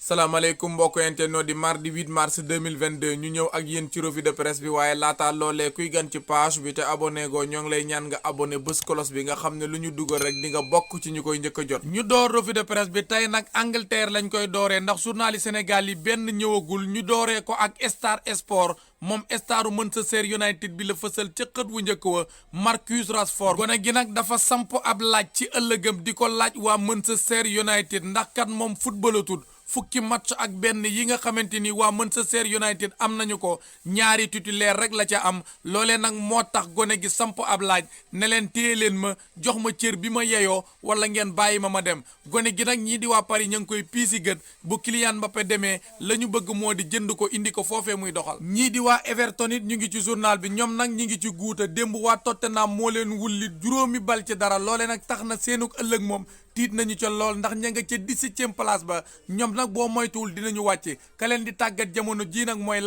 salaamaaleykum mbokk internet di mardi 8 mars 2022 ñu ñëw ak yéen ci revue de presse bi waaye laata loolee kuy gan ci page bi te abonné go ñoo ngi lay ñaan nga abonné bés kolos bi nga xam ne lu ñu dugal rek di nga bokk ci ñu koy njëkk a jot. ñu door revue de presse bi tey nag Angleterre lañ koy dooree ndax journal yi Sénégal yi benn ñëwagul ñu dooree ko ak Star Sport moom staru Manchester United bi la fësal ca xët wu njëkk wa Marcus Rashford gone gi nag dafa samp ab laaj ci ëllëgëm di ko laaj waa Manchester United ndax kat moom footballatul fukki match ak benn yi nga xamante ni waa Manchester United am nañu ko ñaari titulaire rek la ca am loolee nag moo tax gone gi samp ab laaj ne leen téye leen ma jox ma cër bi ma yeyoo wala ngeen bàyyi ma dem gone gi nag ñii di waa Paris ña ngi koy piisi gët bu Kylian Mbappé demee la ñu bëgg moo di jënd ko indi ko foofee muy doxal. ñii di waa Everton it ñu ngi ci journal bi ñoom nag ñi ngi ci guuta démb waa Tottenham moo leen wulli juróomi bal ci dara loolee nag tax na seenug ëllëg moom tiit nañu ca lool ndax ña nga ca 17e place ba ñoom nag boo moytuwul dinañu wàcce ka leen di tàggat jamono ji nag mooy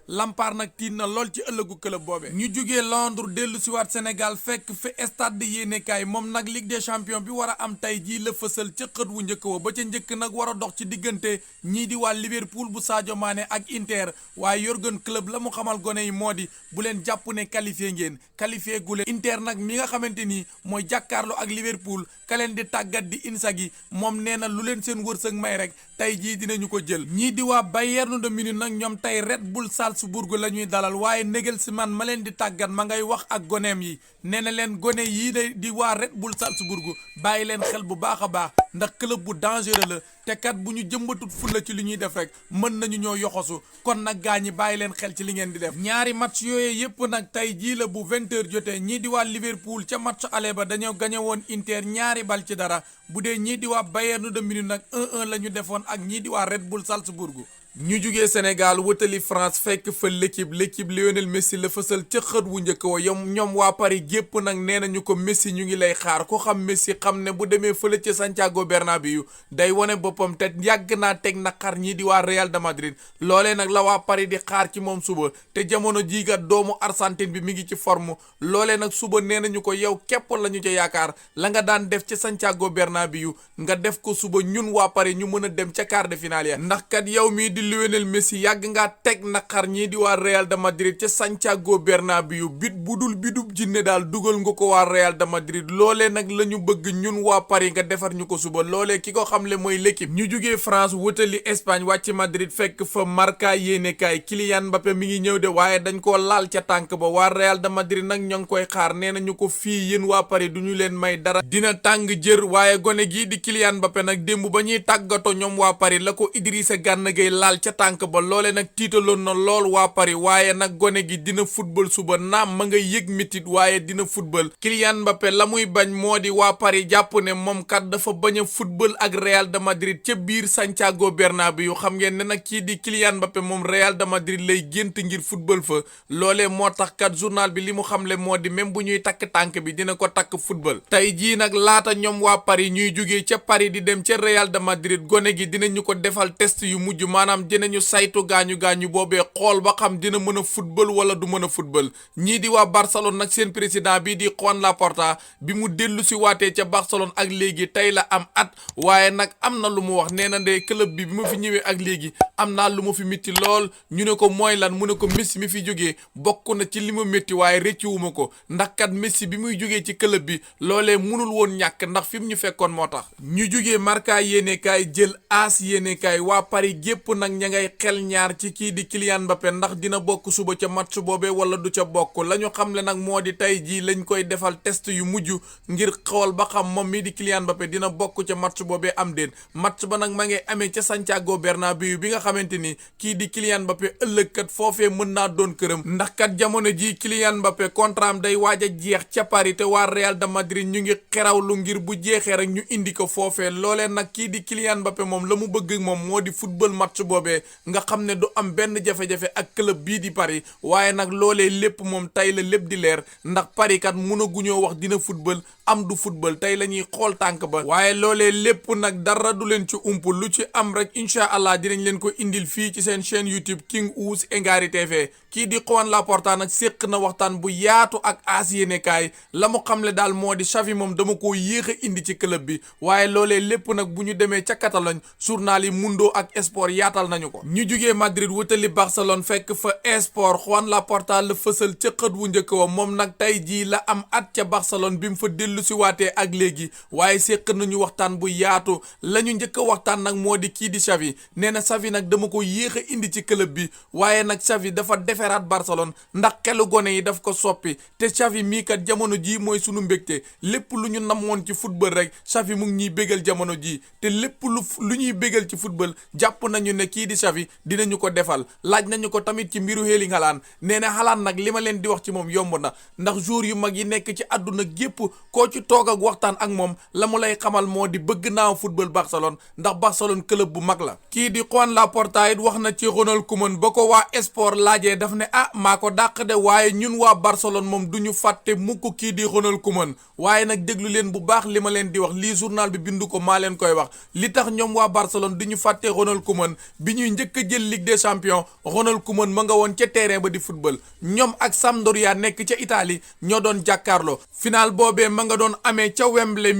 Lampard nag tiit na lool ci ëllëgu club boobe ñu jugee Londres dellu si waat Sénégal fekk fi stade de yéenekaay moom nag Ligue des champions bi war a am tey jii la fësal ca xët wu njëkk wa ba ca njëkk nag war a dox ci diggante ñii di waa Liverpool bu Sadio Mané ak Inter waaye Jürgen Klopp la mu xamal gone yi moo di bu leen jàpp ne qualifié ngeen qualifié gu leen Inter nag mi nga xamante ni mooy jàkkaarloo ak Liverpool ka leen di tàggat di Inzaghi moom nee na lu leen seen wërsëg may rek tey jii dinañu ko jël ñii di waa Bayern de Munich nag ñoom tey Red Bull Salzburg la ñuy dalal waaye Nagelsmann ma leen di tàggat ma ngay wax ak goneem yi nee na leen gone yii di waa Red Bull Salzburg bàyyi leen xel bu baax a baax ndax club bu dangereux la te kat bu ñu jëmbatut fulla ci li ñuy def rek mën nañu ñoo yoxosu kon nag gaa ñi bàyyi leen xel ci li ngeen di def ñaari match yooyu yépp nag tey jii la bu 20h jotee ñii di waa Liverpool ca match aller ba dañoo gañe woon Inter ñaari bal ci dara bu dee ñii di waa Bayern de Munich nag 1-1 la ñu defoon ak ñii di waa Red Bull Salzburg ñu jugee Sénégal wutali France fekk fa l'équipe Lionel Messi la fësal ca xët wu njëkk wa ñoom waa Paris gépp nag nee nañu ko Messi ñu ngi lay xaar ko xam Messi xam ne bu demee fële ca Santiago Bernabéu day wane boppam te yàgg naa teg naqar ñii di waa Real de Madrid loolee nag la waa Paris di xaar ci moom suba te jamono jiigat doomu Argentine bi mi ngi ci forme loolee nag suba nee nañu ko yow képp la ñu ca yaakaar la nga daan def ca Santiago Bernabéu nga def ko suba ñun waa Paris ñu mën a dem ca quart de finale ya ndax kat yow mii di Lionel Messi yàgg ngaa teg naqar ñii di waa Real de Madrid ca Santiago Bernabéu bu dul bidub jinne daal dugal nga ko waa Real de Madrid loolee nag la ñu bëgg ñun waa Paris nga defar ñu ko suba loolee ki ko xamle mooy l'équipe ñu jugee France wutali Espagne wàcc Madrid fekk fa Marca yéenekaay Kylian Mbappé mi ngi ñëw de waaye dañ koo laal ca tànk ba waa Real de Madrid nag ñoo ngi koy xaar nee nañu ko fii yéen waa Paris du ñu leen may dara dina tàng jër waaye gone gii di Kylian Mbappé nag démb ba ñuy tàggatoo ñoom waa Paris la ko Idrissa Gana Gueye laal ca tànk ba loole nag tiitaloon na lool waa Paris waaye nag gone gi dina football suba naam ma nga yëg mitit waaye dina football Kylian Mbappé la muy bañ moo di waa Paris jàpp ne moom kat dafa bañ a football ak Real de Madrid ca biir Santiago Bernabéu xam ngeen ne nag kii di Kylian Mbappé moom Real de Madrid lay gént ngir football fa loolee moo tax kat journal bi li mu xamle moo di même bu ñuy takk tànk bi dina ko takk football tey jii nag laata ñoom waa Paris ñuy jógee ca Paris di dem ca Real de Madrid gone gi dinañu ko defal test yu mujj maanaam dinañu saytu gaañu boobee xool ba xam dina mën a football wala du mën a football ñii di waa Barcelone nag seen président bii di Joan Laporta bi mu dellu si waatee ca Barcelone ak léegi tey la am at waaye nag am na lu mu wax nee na de club bi ma fi ñëwee ak léegi am naa lu ma fi métti lool ñu ne ko mooy lan mu ne ko Messi mi fi jógee bokk na ci li ma métti waaye rëccuwuma ko ndax kat Messi bi muy jógee ci club bi loolee mënul woon ñàkk ndax fi mu ñu fekkoon moo tax ñu jógee Marca yéenekaay jël AS yéenekaay waa Paris gépp nag ña ngay xel ñaar ci kii di Kylian Mbappé ndax dina bokk suba ca match boobee wala du ca bokk la ñu xamle nag moo di tey jii lañ koy defal test yu mujj ngir xool ba xam moom mii di Kylian Mbappé dina bokk ca match boobee am déet match ba nag ma ngay amee ca Santiago Bernabéu bi nga xamante ni kii di Kylian Mbappé ëllëg kat foofee mën naa doon këram ndax kat jamono jii Kylian Mbappé contrat am day waaj a jeex ca Paris te waa Real de Madrid ñu ngi xerawlu ngir bu jeexee rek ñu indi ko foofee loolee nag kii di Kylian Mbappé moom la mu bëgg moom moo di football match boobee nga xam ne du am benn jafe-jafe ak club bii di Paris waaye nag loolee lépp moom tey la lépp di leer ndax Paris kat mënaguñoo wax dina football am du football tey la ñuy xool tànk ba waaye loolee lépp nag dara du leen ci ump lu ci am rek incha allah dinañ leen ko indil fii ci seen chaîne YouTube King Ouse et Ngary TV. kii di Juan Laporta nag séq na waxtaan bu yaatu ak AS yéenekaay la mu xamle daal moo di Xavi moom dama ko yéex a indi ci club bi waaye loolee lépp nag bu ñu demee ca Catalogne journal yi Mundo ak Sport yaatal nañu ko. ñu jugee Madrid wutali Barcelone fekk fa Sport Juan Laporta la fësal ca xët wu njëkk wa moom nag tey jii la am at ca Barcelone bi mu fa dellu si waatee ak léegi waaye séq nañu waxtaan bu yaatu la ñu njëkk a waxtaan nag moo di kii di Xavi nee na Xavi nag dama ko yéex a indi ci club bi waaye nag Xavi dafa defaraat Barcelone ndax xelu gone yi daf ko soppi te Xavi mii kat jamono jii mooy sunu mbégte lépp lu ñu namoon ci football rek Xavi mu ngi ñuy bégal jamono jii te lépp lu ñuy bégal ci football jàpp nañu ne kii di Xavi dinañu ko defal. laaj nañu ko tamit ci mbiru Erling Haaland nee na Haaland nag li ma leen di wax ci moom yomb na ndax joueur yu mag yi nekk ci àdduna gépp koo ci toog ak waxtaan ak moom la mu lay xamal moo di bëgg naa football Barcelone ndax Barcelone club bu mag la. kii di Juan Laporta it wax na ci Ronald Koeman ba ko waa Sport laajee daf ne maa ko dàq de waaye ñun waa Barcelone moom du ñu fàtte mukk kii di Ronald Koeman waaye nag déglu leen bu baax li ma leen di wax lii journal bi bindu ko maa leen koy wax li tax ñoom waa Barcelone du ñu fàtte Ronald Koeman bi ñuy njëkk a jël Ligue des Champions Ronald Koeman ma nga woon ca terrain ba di football ñoom ak Sampdoria nekk ca Italie ñoo doon jàkkaarloo final boobee ma nga doon amee ca Wembley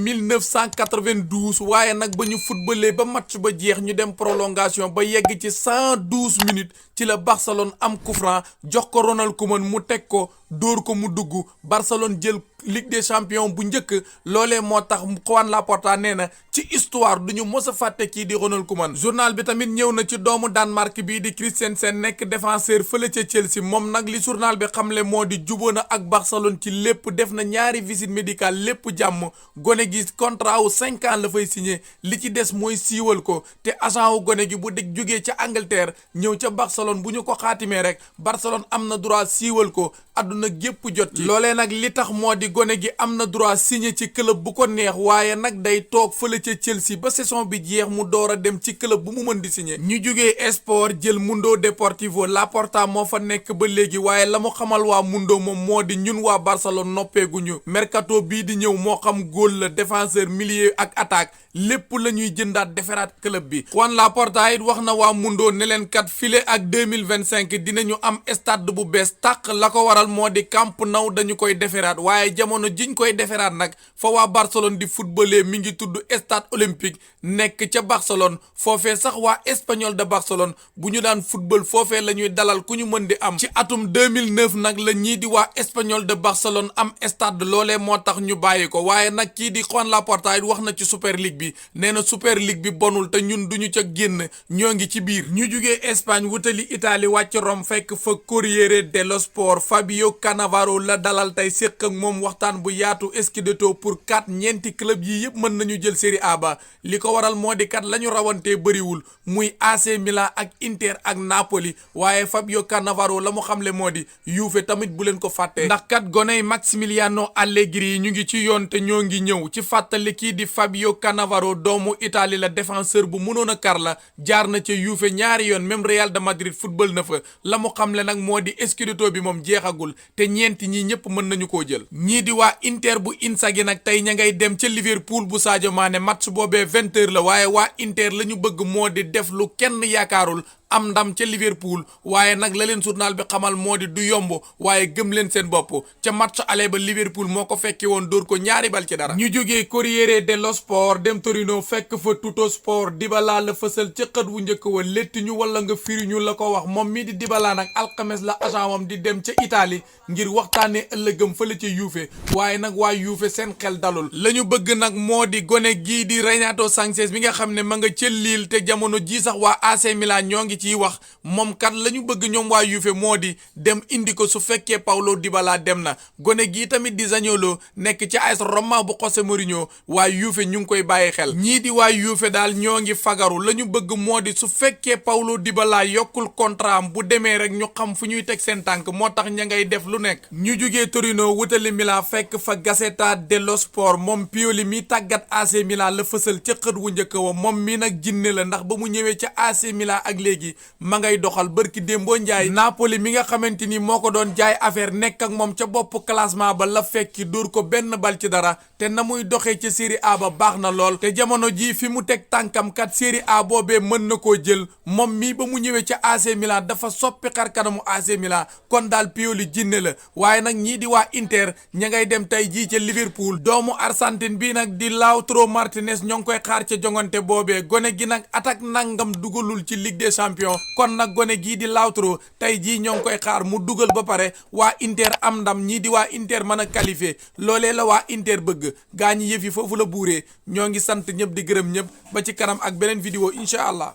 1992 waaye nag ba ñu footballee ba match ba jeex ñu dem prolongation ba yegg ci 112 minutes ci la Barcelone am coup franc jox ko Ronald Koeman mu teg ko dóor ko mu dugg Barcelone jël Ligue des Champions bu njëkk loolee moo tax Juan Laporta nee na ci histoire du ñu mos a fàtte kii di Ronald Koeman. journal bi tamit ñëw na ci doomu Danemark bii di Christensen nekk défenseur fële ca Chelsea moom nag li journal bi xamle moo di jubóo na ak Barcelone ci lépp def na ñaari visite médicale lépp jàmm gone gi contrat wu 5 ans la fay signé li ci des mooy siiwal ko te agent wu gone gi bu dégg jógee ca Angleterre ñëw ca Barcelone bu ñu ko xaatimee rek Barcelone am na droit siiwal ko àdduna gépp jot ci. loolee nag li tax moo di gone gi am na droit signé ci club bu ko neex waaye nag day toog fële ca Chelsea ba saison bi jeex mu door a dem ci club bu mu mën di signé. ñu jógee Sport jël Mundo Deportivo Laporta moo fa nekk ba léegi waaye la mu xamal waa Mundo moom moo di ñun waa Barcelone noppeeguñu mercato bii di ñëw moo xam góol la défenseur milieu ak attaque lépp la ñuy jëndaat defaraat club bi. Juan Laporta it wax na waa Mundo ne leen kat file ak 2025 dinañu am stade bu bees tàq la ko waral moo di Camp Nou dañu koy defaraat waaye jamono jiñ koy defaraat nag fa waa Barcelone di footballé mi ngi tudd stade olympique nekk ca Barcelone foofee sax waa Espagnol de Barcelone bu ñu daan football foofee la ñuy dalal ku ñu mën di am. ci atum 2009 nag la ñii di waa Espagnol de Barcelone am stade loolee moo tax ñu bàyyi ko waaye nag kii di Juan Laporta it wax na ci Super League bi nee na Super League bi bonul te ñun duñu ca génn ñoo ngi ci biir. ñu jugee Espagne wutali Italie wàcc Rome fekk fa Corriere dello Sport Fabio Cannavaro la dalal tey séq ak moom waxtaan bu yaatu scudetto pour ñeenti club yi yëpp mën nañu jël Serie A ba li ko waral moo di kat la ñu rawantee bëriwul muy AC Milan ak Inter ak Napoli waaye Fabio Cannavaro la mu xamle moo di Juve tamit bu leen ko fàttee ndax kat goney Massimiliano Allegri yi ñu ngi ci yoon te ñoo ngi ñëw ci fàttali kii di Fabio Cannavaro doomu Italie la défenseur bu mënoon a kar la jaar na ca Juve ñaari yoon même Real de Madrid football na fa la mu xamle nag moo di scudetto bi moom jeexagul te ñeenti ñii ñëpp mën nañu koo jël. ñii di waa Inter bu Inzaghi nag tey ña ngay dem ca Liverpool bu Sadio Mané match boobee 20h la waaye waa Inter la ñu bëgg moo di def lu kenn yaakaarul am ndam ca Liverpool waaye nag la leen journal bi xamal moo di du yomb waaye gëm leen seen bopp ca match aller ba Liverpool moo ko fekke woon dóor ko ñaari bal ci dara. ñu jógee Corriere dello Sport dem Torino fekk fa Tuttosport Dybala la fësal ca xët wu njëkk wa létti ñu wala nga firi ñu la ko wax moom mii di Dybala nag alxames la agent wam di dem ca Italie ngir waxtaanee ëllëgëm fële ca Juve waaye nag waa Juve seen xel dalul la ñu bëgg nag moo di gone gii di Renato Sanchez bi nga xam ne ma nga ca Lille te jamono ji sax waa AC Milan ñoo ngi ciy wax moom kat la ñu bëgg ñoom waa Juve moo di dem indi ko su fekkee Paulo Dybala dem na gone gii tamit di Zaniolo nekk ci AS Roma bu José Mourinho waa Juve ñu ngi koy bàyyi xel ñii di waa Juve daal ñoo ngi fagaru la ñu bëgg moo di su fekkee Paulo Dybala yokkul contrat am bu demee rek ñu xam fu ñuy teg seen tànk moo tax ña ngay def lu nekk. ñu jugee Torino wutali Milan fekk fa Gazzetta dello Sport moom Pioli mi tàggat AC Milan la fësal ca xët wu njëkk wa moom mi nag jinne la ndax ba mu ñëwee ca AC Milan ak léegi léegi ma ngay doxal bërki démboo njaay Napoli mi nga xamante ni moo ko doon jaay affaire nekk ak moom ca bopp classement ba la fekki dóor ko benn bal ci dara te na muy doxee ca Serie A ba baax na lool te jamono jii fi mu teg tànkam kat Serie A boobee mën na koo jël moom mii ba mu ñëwee ca AC Milan dafa soppi xar kanamu AC Milan kon daal Pioli jinne la waaye nag ñii di waa Inter ña ngay dem tey jii ca Liverpool doomu Argentine bii nag di Lautaro Martinez ñoo ngi koy xaar ca jongante boobee gone gi nag attaque nangam dugalul ci Ligue des Champions kon nag gone gii di Lautaro tey jii ñoo ngi koy xaar mu dugal ba pare waa Inter am ndam ñii di waa Inter mën a qualifié loolee la waa Inter bëgg gaa ñi yëf yi foofu la buuree ñoo ngi sant ñëpp di gërëm ñëpp ba ci kanam ak beneen vidéo incha allah